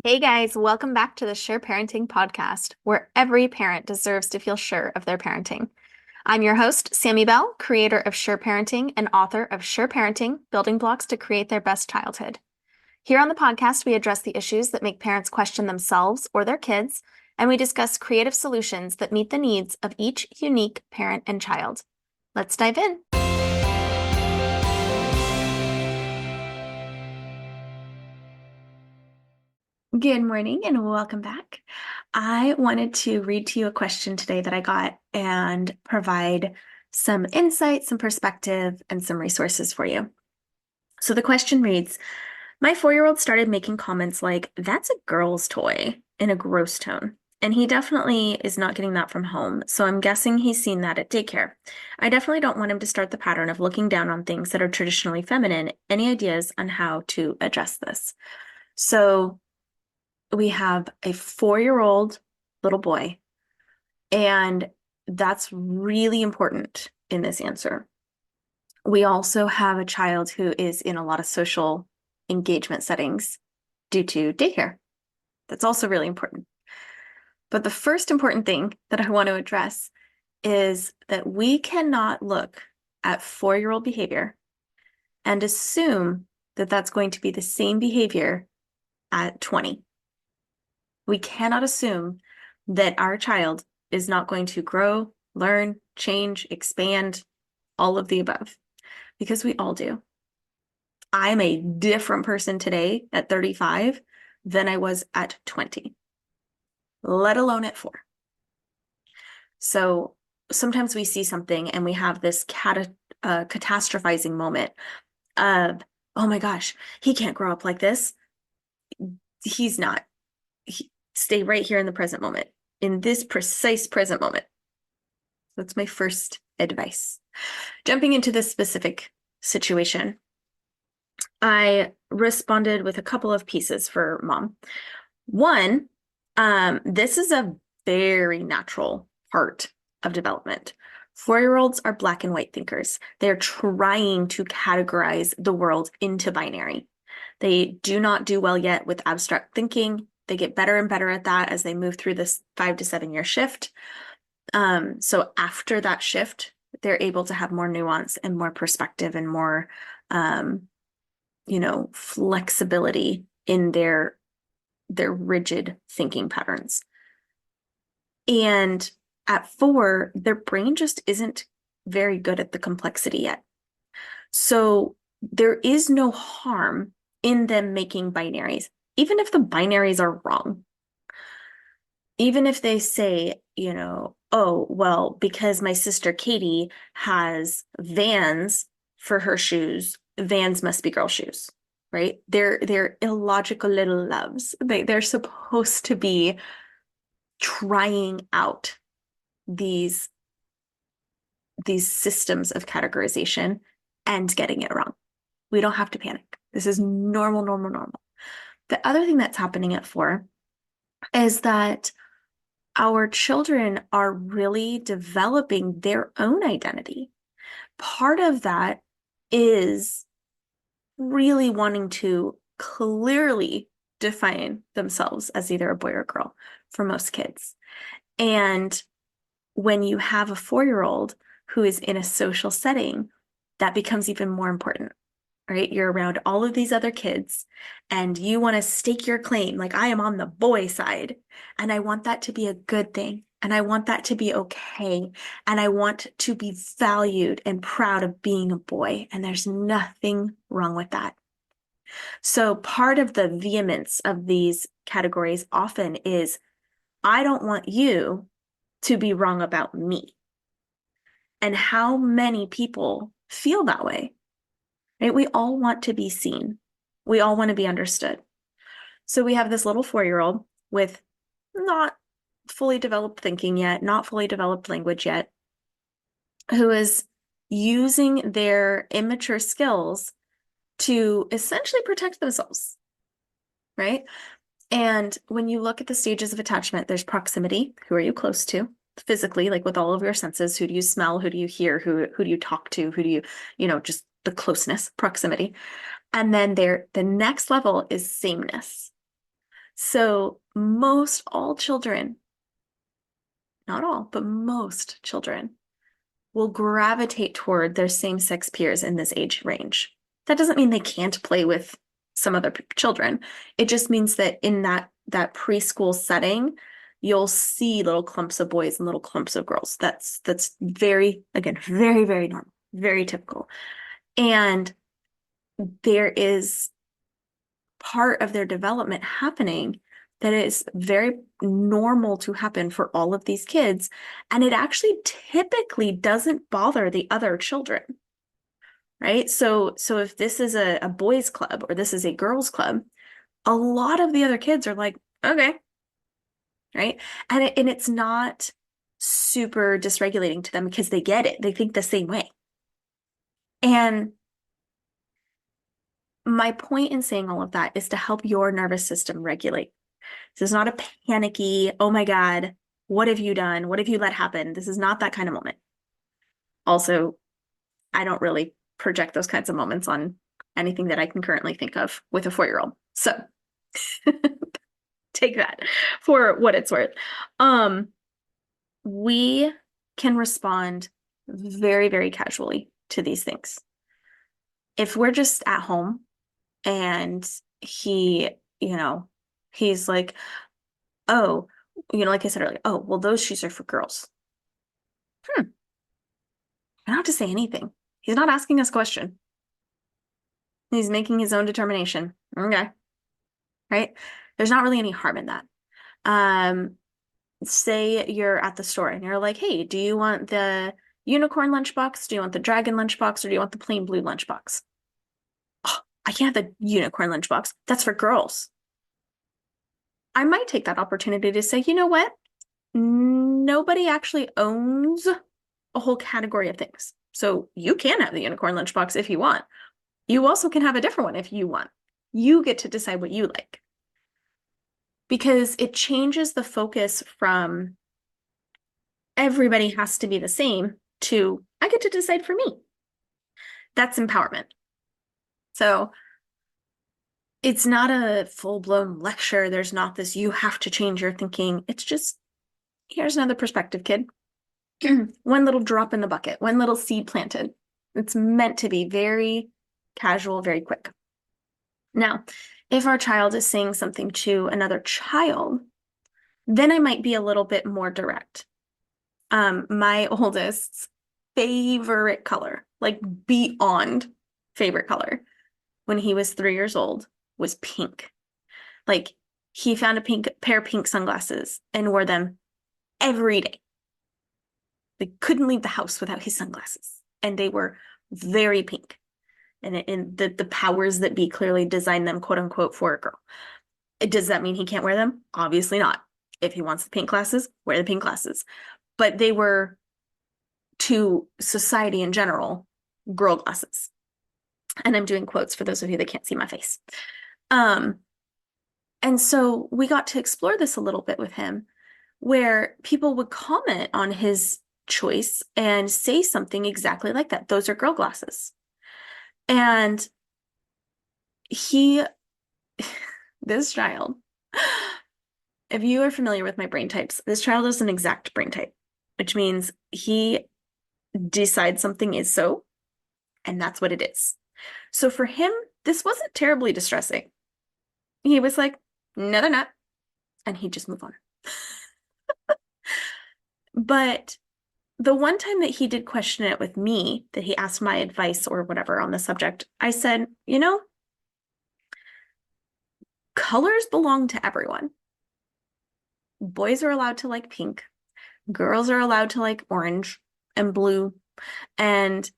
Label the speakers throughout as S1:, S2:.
S1: Hey guys, welcome back to the Sure Parenting podcast, where every parent deserves to feel sure of their parenting. I'm your host, Sammy Bell, creator of Sure Parenting and author of Sure Parenting, Building Blocks to Create Their Best Childhood. Here on the podcast, we address the issues that make parents question themselves or their kids, and we discuss creative solutions that meet the needs of each unique parent and child. Let's dive in. Good morning and welcome back. I wanted to read to you a question today that I got and provide some insight, some perspective, and some resources for you. So the question reads, my 4-year-old started making comments like, "That's a girl's toy," in a gross tone. And he definitely is not getting that from home. So I'm guessing he's seen that at daycare. I definitely don't want him to start the pattern of looking down on things that are traditionally feminine. Any ideas on how to address this? So we have a 4-year-old little boy, and that's really important in this answer. We also have a child who is in a lot of social engagement settings due to daycare. That's also really important. But the first important thing that I want to address is that we cannot look at 4-year-old behavior and assume that that's going to be the same behavior at 20. We cannot assume that our child is not going to grow, learn, change, expand, all of the above, because we all do. I'm a different person today at 35 than I was at 20, let alone at 4. So sometimes we see something and we have this catastrophizing moment of, oh my gosh, he can't grow up like this. He's not. Stay right here in the present moment, in this precise present moment. That's my first advice. Jumping into this specific situation, I responded with a couple of pieces for mom. One, this is a very natural part of development. 4-year-olds are black and white thinkers. They're trying to categorize the world into binary. They do not do well yet with abstract thinking. They get better and better at that as they move through this 5 to 7 year shift. So after that shift, they're able to have more nuance and more perspective and more, flexibility in their rigid thinking patterns. And at 4, their brain just isn't very good at the complexity yet. So there is no harm in them making binaries, even if the binaries are wrong. Even if they say, oh, well, because my sister Katie has Vans for her shoes, Vans must be girl shoes, right? They're illogical little loves. They're supposed to be trying out these systems of categorization and getting it wrong. We don't have to panic. This is normal, normal, normal. The other thing that's happening at 4 is that our children are really developing their own identity. Part of that is really wanting to clearly define themselves as either a boy or a girl for most kids. And when you have a 4-year-old who is in a social setting, that becomes even more important, right? You're around all of these other kids and you want to stake your claim, like I am on the boy side, and I want that to be a good thing. And I want that to be okay. And I want to be valued and proud of being a boy. And there's nothing wrong with that. So part of the vehemence of these categories often is, I don't want you to be wrong about me. And how many people feel that way, right? We all want to be seen. We all want to be understood. So we have this little 4-year-old with not fully developed thinking yet, not fully developed language yet, who is using their immature skills to essentially protect themselves, right? And when you look at the stages of attachment, there's proximity. Who are you close to? Physically, like with all of your senses. Who do you smell? Who do you hear? Who do you talk to? Who do you, just the closeness, proximity. And then the next level is sameness. So most all children, not all, but most children will gravitate toward their same-sex peers in this age range. That doesn't mean they can't play with some other children. It just means that in that preschool setting, you'll see little clumps of boys and little clumps of girls. That's very, again, very, very normal, very typical. And there is part of their development happening that is very normal to happen for all of these kids. And it actually typically doesn't bother the other children, right? So if this is a boys club or this is a girls club, a lot of the other kids are like, okay, right? And it's not super dysregulating to them because they get it. They think the same way. And my point in saying all of that is to help your nervous system regulate. This is not a panicky, oh my God, what have you done? What have you let happen? This is not that kind of moment. Also, I don't really project those kinds of moments on anything that I can currently think of with a 4-year-old. So take that for what it's worth. We can respond very, very casually to these things. If we're just at home and he's like, oh, like I said earlier, oh, well, those shoes are for girls. I don't have to say anything. He's not asking us a question. He's making his own determination. Okay. Right? There's not really any harm in that. Say you're at the store and you're like, hey, do you want the unicorn lunchbox? Do you want the dragon lunchbox? Or do you want the plain blue lunchbox? Oh, I can't have the unicorn lunchbox. That's for girls. I might take that opportunity to say, you know what? Nobody actually owns a whole category of things. So you can have the unicorn lunchbox if you want. You also can have a different one if you want. You get to decide what you like. Because it changes the focus from everybody has to be the same to I get to decide for me. That's empowerment. So it's not a full-blown lecture. There's not this, you have to change your thinking. It's just, here's another perspective, kid. One little drop in the bucket, one little seed planted. It's meant to be very casual, very quick. Now, if our child is saying something to another child, then I might be a little bit more direct. My oldest's favorite color, like beyond favorite color, when he was 3 years old, was pink. Like he found a pair of pink sunglasses and wore them every day. They couldn't leave the house without his sunglasses, and they were very pink. And the powers that be clearly designed them, quote unquote, for a girl. Does that mean he can't wear them? Obviously not. If he wants the pink glasses, wear the pink glasses. But they were, to society in general, girl glasses. And I'm doing quotes for those of you that can't see my face. And so we got to explore this a little bit with him, where people would comment on his choice and say something exactly like that. Those are girl glasses. And this child, if you are familiar with my brain types, this child is an exact brain type, which means he decides something is so, and that's what it is. So for him, this wasn't terribly distressing. He was like, no, they're not. And he'd just move on. But the one time that he did question it with me, that he asked my advice or whatever on the subject, I said, colors belong to everyone. Boys are allowed to like pink. Girls are allowed to like orange and blue. And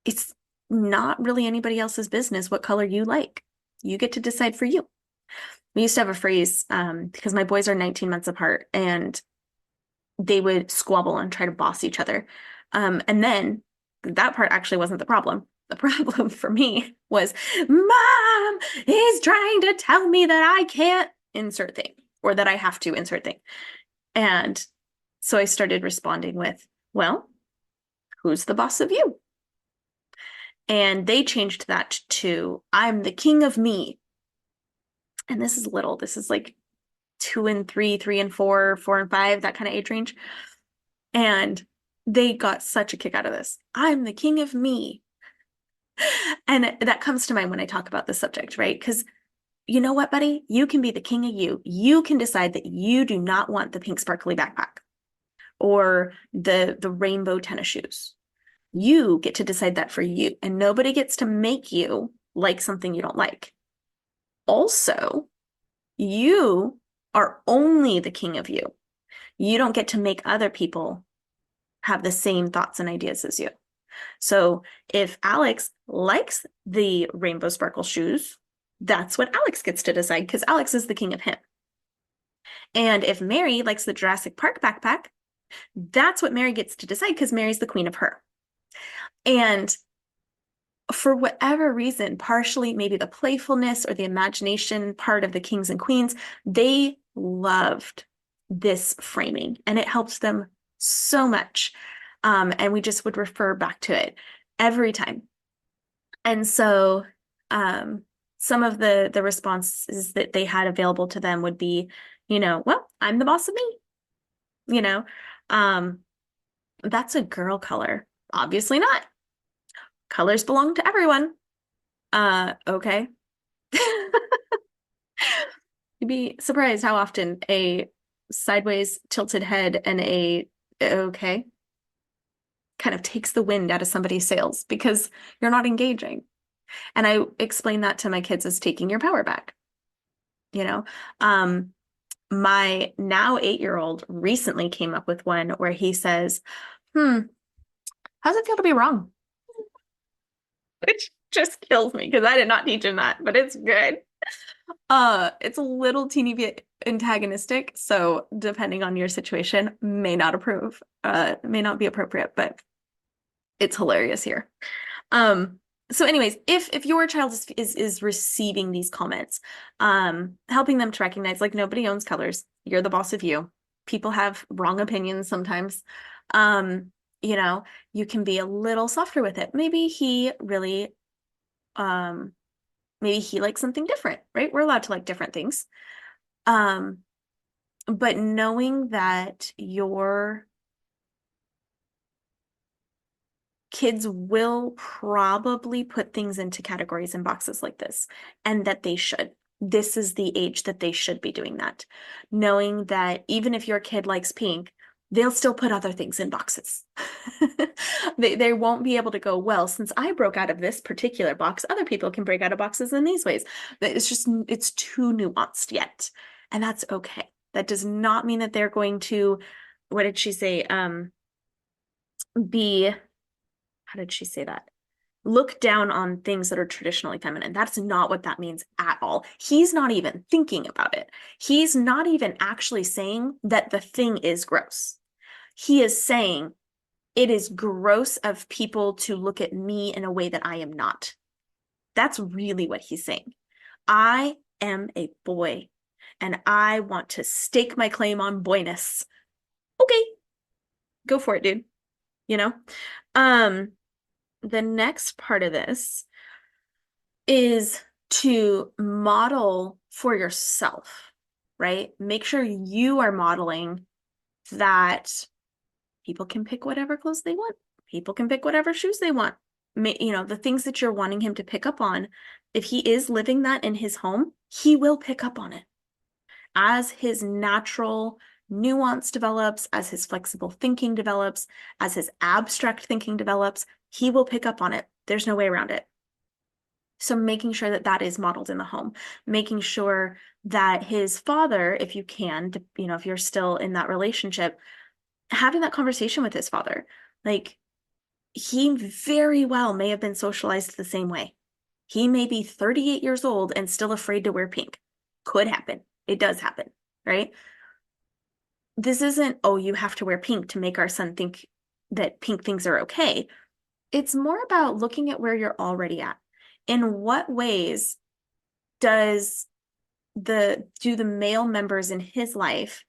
S1: it's not really anybody else's business what color you like. You get to decide for you. We used to have a phrase, because my boys are 19 months apart, and they would squabble and try to boss each other. And then that part actually wasn't the problem. The problem for me was, Mom is trying to tell me that I can't insert thing, or that I have to insert thing. And so I started responding with, well, who's the boss of you? And they changed that to, I'm the king of me. And this is like 2 and 3, 3 and 4, 4 and 5, that kind of age range. And they got such a kick out of this. I'm the king of me. And that comes to mind when I talk about this subject, right? Because you know what, buddy? You can be the king of you. You can decide that you do not want the pink sparkly backpack or the rainbow tennis shoes. You get to decide that for you, and nobody gets to make you like something you don't like. Also, you are only the king of you. You don't get to make other people have the same thoughts and ideas as you. So if Alex likes the rainbow sparkle shoes, that's what Alex gets to decide because Alex is the king of him. And if Mary likes the Jurassic Park backpack, that's what Mary gets to decide because Mary's the queen of her. And for whatever reason, partially maybe the playfulness or the imagination part of the kings and queens, they loved this framing and it helped them so much. And we just would refer back to it every time. And so some of the responses that they had available to them would be, well, I'm the boss of me. Um, that's a girl color. Obviously not. Colors belong to everyone. Okay. You'd be surprised how often a sideways tilted head and a okay kind of takes the wind out of somebody's sails because you're not engaging. And I explain that to my kids as taking your power back. My now 8-year-old recently came up with one where he says, how's it feel to be wrong? Which just kills me because I did not teach him that, but it's good. It's a little teeny bit antagonistic, so depending on your situation, may not be appropriate, but it's hilarious here. So anyways, if your child is receiving these comments, helping them to recognize like nobody owns colors, you're the boss of you. People have wrong opinions sometimes. You can be a little softer with it. Maybe he really maybe he likes something different, right? We're allowed to like different things. But knowing that your kids will probably put things into categories and boxes like this, and that they should. This is the age that they should be doing that. Knowing that even if your kid likes pink, they'll still put other things in boxes. They won't be able to go, well, since I broke out of this particular box, other people can break out of boxes in these ways. It's too nuanced yet. And that's okay. That does not mean that they're going to, what did she say? How did she say that? Look down on things that are traditionally feminine. That's not what that means at all. He's not even thinking about it. He's not even actually saying that the thing is gross. He is saying it is gross of people to look at me in a way that I am not. That's really what he's saying. I am a boy and I want to stake my claim on boyness. Okay, go for it, dude. The next part of this is to model for yourself, right? Make sure you are modeling that people can pick whatever clothes they want. People can pick whatever shoes they want. The things that you're wanting him to pick up on, if he is living that in his home, he will pick up on it. As his natural nuance develops, as his flexible thinking develops, as his abstract thinking develops, he will pick up on it. There's no way around it. So making sure that that is modeled in the home, making sure that his father, if you can, if you're still in that relationship, having that conversation with his father, like he very well may have been socialized the same way. He may be 38 years old and still afraid to wear pink. Could happen. It does happen, right? This isn't, oh, you have to wear pink to make our son think that pink things are okay. It's more about looking at where you're already at. In what ways do the male members in his life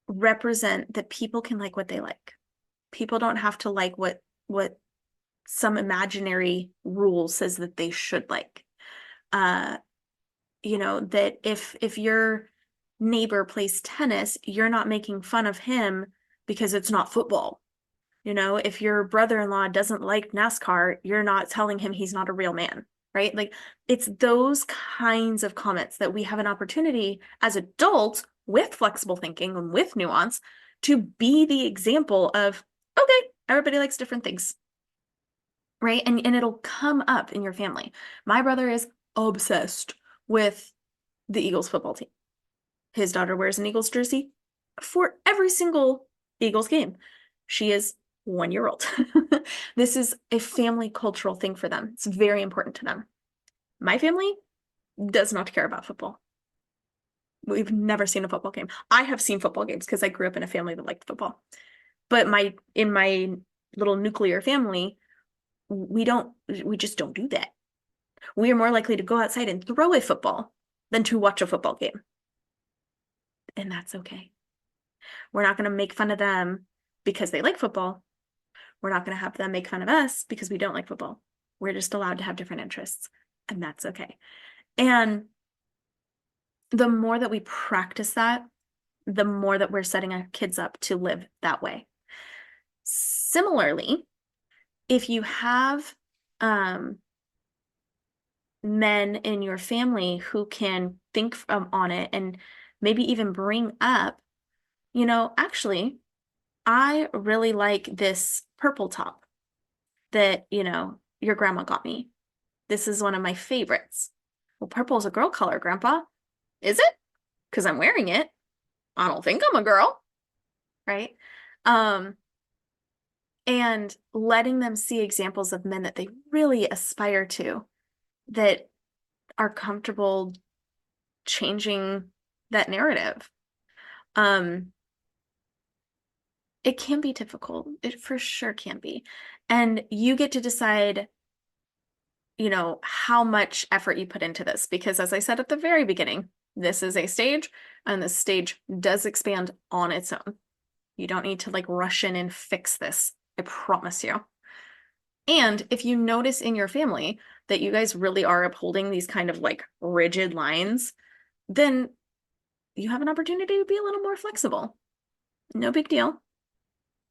S1: represent that people can like what they like? People don't have to like what some imaginary rule says that they should like. that if your neighbor plays tennis, you're not making fun of him because it's not football. If your brother-in-law doesn't like NASCAR, you're not telling him he's not a real man, right? Like it's those kinds of comments that we have an opportunity as adults with flexible thinking and with nuance to be the example of, okay, everybody likes different things, right? And it'll come up in your family. My brother is obsessed with the Eagles football team. His daughter wears an Eagles jersey for every single Eagles game. She is 1 year old. This is a family cultural thing for them. It's very important to them. My family does not care about football. We've never seen a football game. I have seen football games because I grew up in a family that liked football. But in my little nuclear family, we just don't do that. We are more likely to go outside and throw a football than to watch a football game. And that's okay. We're not going to make fun of them because they like football. We're not going to have them make fun of us because we don't like football. We're just allowed to have different interests, and that's okay. And the more that we practice that, the more that we're setting our kids up to live that way. Similarly, if you have men in your family who can think on it and maybe even bring up, actually, I really like this purple top that, your grandma got me. This is one of my favorites. Well, purple is a girl color, Grandpa. Is it? Because I'm wearing it. I don't think I'm a girl, right? And letting them see examples of men that they really aspire to, that are comfortable changing that narrative. It can be difficult. It for sure can be. And you get to decide, how much effort you put into this. Because as I said at the very beginning, this is a stage, and the stage does expand on its own. You don't need to like rush in and fix this. I promise you. And if you notice in your family that you guys really are upholding these kind of like rigid lines, then you have an opportunity to be a little more flexible. No big deal.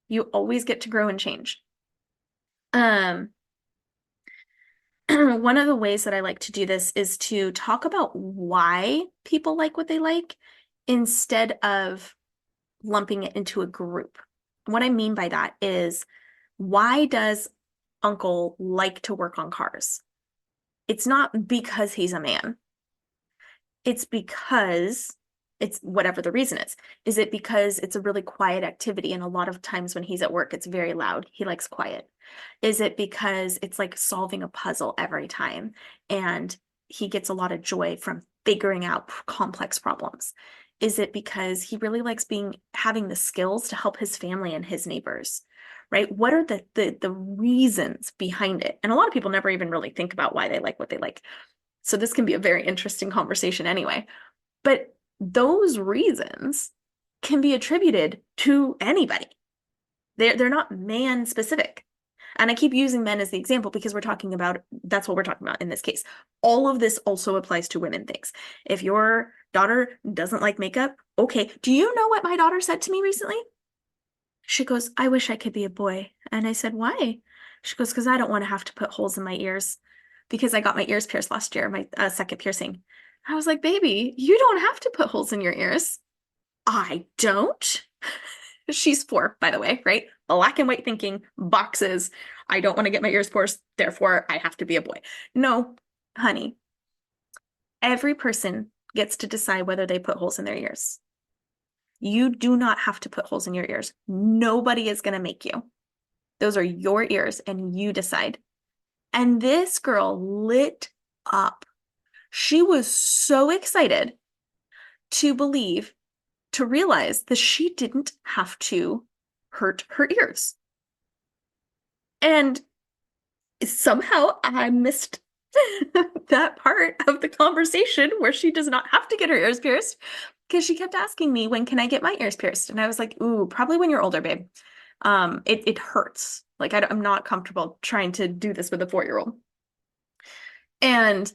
S1: You always get to grow and change. One of the ways that I like to do this is to talk about why people like what they like instead of lumping it into a group. What I mean by that is, why does Uncle like to work on cars? It's not because he's a man. It's because it's whatever the reason is. Is it because it's a really quiet activity and a lot of times when he's at work, it's very loud? He likes quiet. Is it because it's like solving a puzzle every time and he gets a lot of joy from figuring out complex problems? Is it because he really likes having the skills to help his family and his neighbors? Right? What are the reasons behind it? And a lot of people never even really think about why they like what they like. So this can be a very interesting conversation anyway. But those reasons can be attributed to anybody. They're not man specific. And I keep using men as the example because that's what we're talking about in this case. All of this also applies to women things. If your daughter doesn't like makeup, okay. Do you know what my daughter said to me recently? She goes, I wish I could be a boy. And I said, why? She goes, because I don't want to have to put holes in my ears because I got my ears pierced last year, my second piercing. I was like, baby, you don't have to put holes in your ears. I don't. She's 4, by the way, right? Black and white thinking, boxes. I don't want to get my ears pierced, therefore I have to be a boy. No, honey. Every person gets to decide whether they put holes in their ears. You do not have to put holes in your ears. Nobody is going to make you. Those are your ears and you decide. And this girl lit up. She was so excited to realize that she didn't have to hurt her ears. And somehow I missed that part of the conversation where she does not have to get her ears pierced because she kept asking me, when can I get my ears pierced? And I was like, ooh, probably when you're older, babe. It hurts. Like I'm not comfortable trying to do this with a 4-year-old. And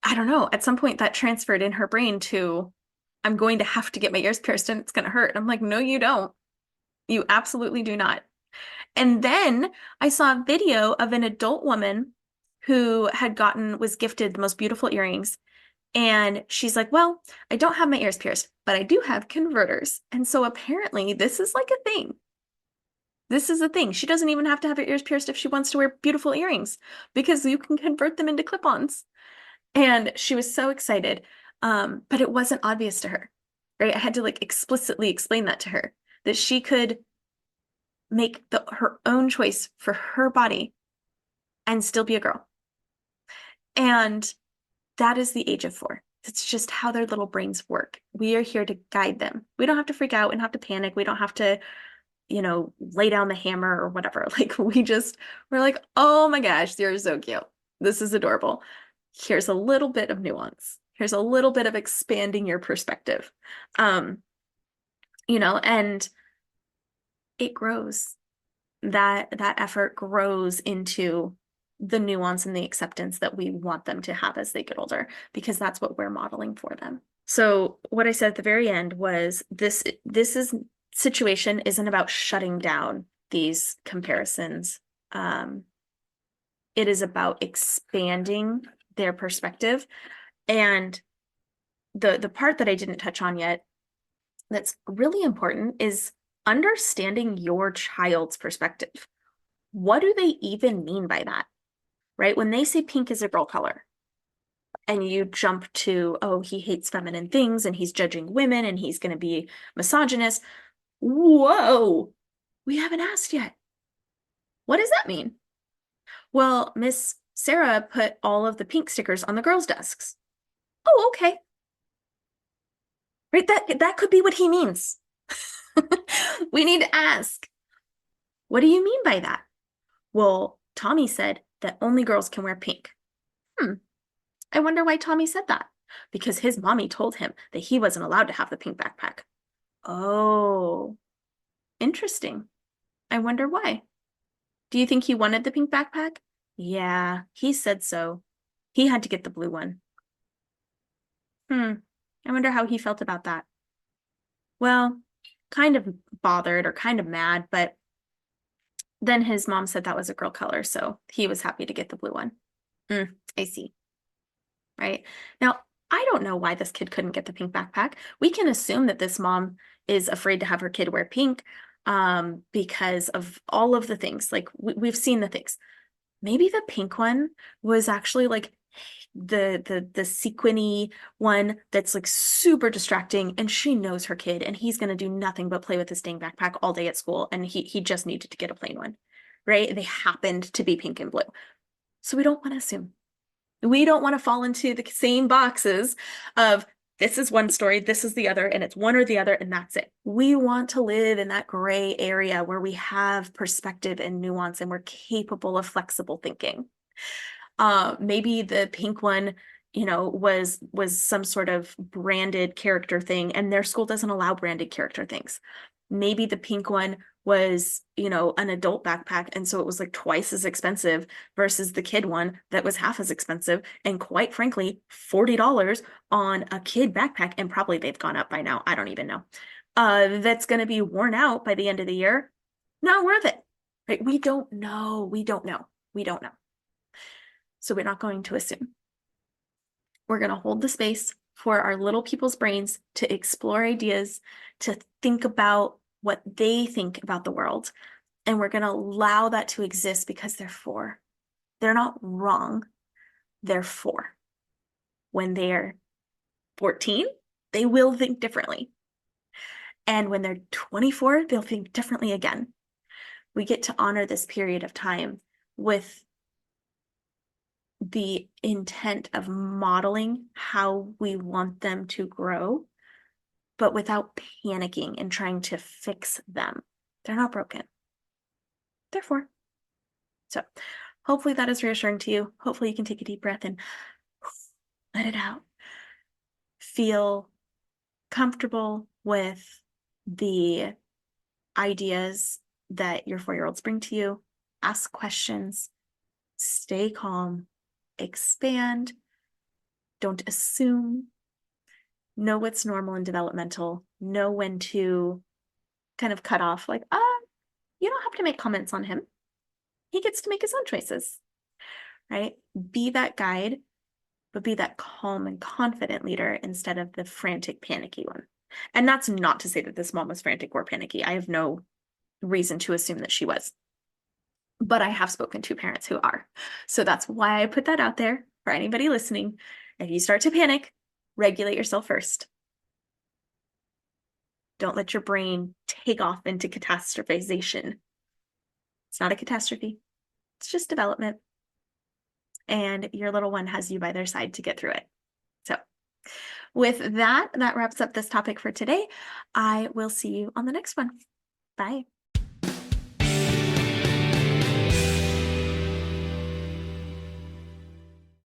S1: I don't know, at some point that transferred in her brain to, I'm going to have to get my ears pierced and it's going to hurt. And I'm like, no, you don't. You absolutely do not. And then I saw a video of an adult woman who was gifted the most beautiful earrings. And she's like, well, I don't have my ears pierced, but I do have converters. And so apparently this is like a thing. This is a thing. She doesn't even have to have her ears pierced if she wants to wear beautiful earrings because you can convert them into clip-ons. And she was so excited. But it wasn't obvious to her, right? I had to like explicitly explain that to her, that she could make her own choice for her body and still be a girl. And that is the age of 4. It's just how their little brains work. We are here to guide them. We don't have to freak out and have to panic. We don't have to, lay down the hammer or whatever. Like we're like, oh my gosh, you're so cute. This is adorable. Here's a little bit of nuance. Here's a little bit of expanding your perspective. And it grows. That effort grows into the nuance and the acceptance that we want them to have as they get older, because that's what we're modeling for them. So what I said at the very end was situation isn't about shutting down these comparisons. It is about expanding their perspective. And the part that I didn't touch on yet that's really important is understanding your child's perspective. What do they even mean by that? Right? When they say pink is a girl color, and you jump to, oh, he hates feminine things and he's judging women and he's going to be misogynist. Whoa, we haven't asked yet. What does that mean? Well, Miss Sarah put all of the pink stickers on the girls' desks. Oh, okay. Right? That could be what he means. We need to ask, what do you mean by that? Well, Tommy said that only girls can wear pink. I wonder why Tommy said that. Because his mommy told him that he wasn't allowed to have the pink backpack. Oh, interesting. I wonder why. Do you think he wanted the pink backpack? Yeah, he said so. He had to get the blue one. I wonder how he felt about that. Well, kind of bothered or kind of mad, but then his mom said that was a girl color, so he was happy to get the blue one. I see. Right? Now, I don't know why this kid couldn't get the pink backpack. We can assume that this mom is afraid to have her kid wear pink because of all of the things. Like we've seen the things. Maybe the pink one was actually like the sequiny one that's like super distracting, and she knows her kid and he's going to do nothing but play with this dang backpack all day at school, and he just needed to get a plain one, right? They happened to be pink and blue. So we don't want to assume. We don't want to fall into the same boxes of this is one story, this is the other, and it's one or the other, and that's it. We want to live in that gray area where we have perspective and nuance and we're capable of flexible thinking. Maybe the pink one, was some sort of branded character thing, and their school doesn't allow branded character things. Maybe the pink one was, an adult backpack, and so it was like twice as expensive versus the kid one that was half as expensive, and quite frankly, $40 on a kid backpack, and probably they've gone up by now. I don't even know. That's going to be worn out by the end of the year. Not worth it. Right? We don't know. We don't know. We don't know. So we're not going to assume. We're going to hold the space for our little people's brains to explore ideas, to think about what they think about the world. And we're going to allow that to exist because they're 4. They're not wrong. They're 4. When they're 14, they will think differently. And when they're 24, they'll think differently again. We get to honor this period of time with the intent of modeling how we want them to grow, but without panicking and trying to fix them. They're not broken. They're 4. So hopefully that is reassuring to you. Hopefully you can take a deep breath and let it out. Feel comfortable with the ideas that your 4-year-olds bring to you. Ask questions. Stay calm. Expand, Don't assume. Know what's normal and developmental. Know when to kind of cut off, like, you don't have to make comments on him. He gets to make his own choices, right? Be that guide, but be that calm and confident leader instead of the frantic, panicky one. And that's not to say that this mom was frantic or panicky. I have no reason to assume that she was. But I have spoken to parents who are. So that's why I put that out there for anybody listening. If you start to panic, regulate yourself first. Don't let your brain take off into catastrophization. It's not a catastrophe. It's just development. And your little one has you by their side to get through it. So with that, that wraps up this topic for today. I will see you on the next one. Bye.